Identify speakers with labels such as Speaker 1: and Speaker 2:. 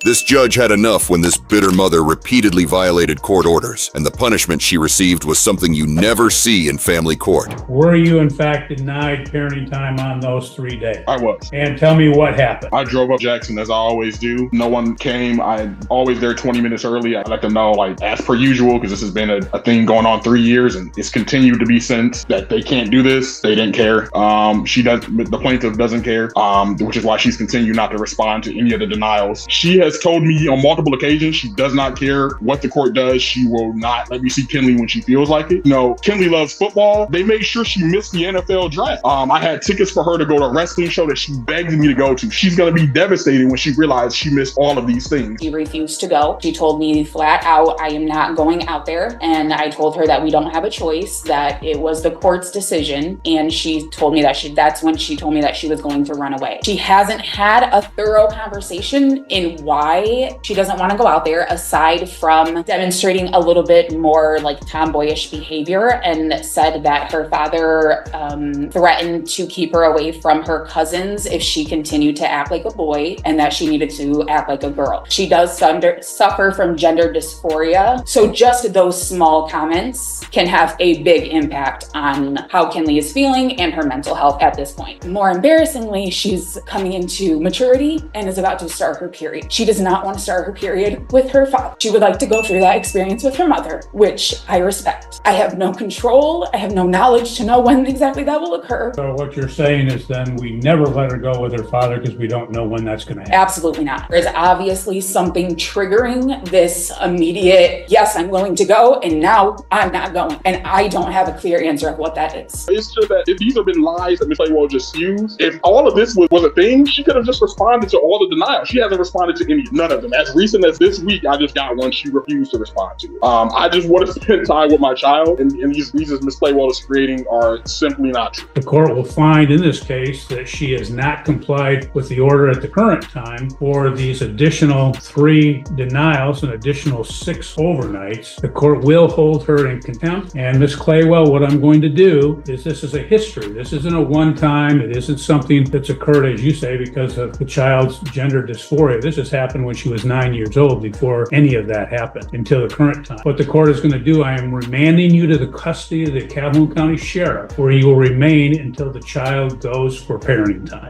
Speaker 1: This judge had enough when this bitter mother repeatedly violated court orders, and the punishment she received was something you never see in family court.
Speaker 2: Were you, in fact, denied parenting time on those 3 days?
Speaker 3: I was.
Speaker 2: And tell me what happened.
Speaker 3: I drove up Jackson as I always do. No one came. I'm always there 20 minutes early. I let them know, like, as per usual, because this has been a thing going on 3 years, and it's continued to be since that they can't do this. They didn't care. The plaintiff doesn't care, which is why she's continued not to respond to any of the denials. She has told me on multiple occasions she does not care what the court does. She will not let me see Kinley when she feels like it. You know, Kinley loves football. They made sure she missed the NFL draft. I had tickets for her to go to a wrestling show that she begged me to go to. She's going to be devastated when she realized she missed all of these things.
Speaker 4: She refused to go. She told me flat out, I am not going out there. And I told her that we don't have a choice, that it was the court's decision. And she told me that's when she told me that she was going to run away. She hasn't had a thorough conversation in why she doesn't want to go out there, aside from demonstrating a little bit more like tomboyish behavior, and said that her father threatened to keep her away from her cousins if she continued to act like a boy, and that she needed to act like a girl. She does suffer from gender dysphoria. So just those small comments can have a big impact on how Kinley is feeling and her mental health at this point. More embarrassingly, she's coming into maturity and is about to start her period. She does not want to start her period with her father. She would like to go through that experience with her mother, which I respect. I have no control. I have no knowledge to know when exactly that will occur.
Speaker 2: So what you're saying is then we never let her go with her father because we don't know when that's going to happen.
Speaker 4: Absolutely not. There's obviously something triggering this immediate, yes, I'm willing to go, and now I'm not going. And I don't have a clear answer of what that is.
Speaker 3: It's just that if these have been lies that Ms. Claywell just used, if all of this was a thing, she could have just responded to all the denials. She hasn't responded to none of them. As recent as this week, I just got one she refused to respond to. I just want to spend time with my child, and these reasons Ms. Claywell is creating are simply not true.
Speaker 2: The court will find in this case that she has not complied with the order at the current time for these additional 3 denials and additional 6 overnights. The court will hold her in contempt. And Ms. Claywell, what I'm going to do is, this is a history. This isn't a one-time. It isn't something that's occurred, as you say, because of the child's gender dysphoria. This has happened when she was 9 years old, before any of that happened, until the current time. What the court is going to do, I am remanding you to the custody of the Calhoun County Sheriff, where you will remain until the child goes for parenting time.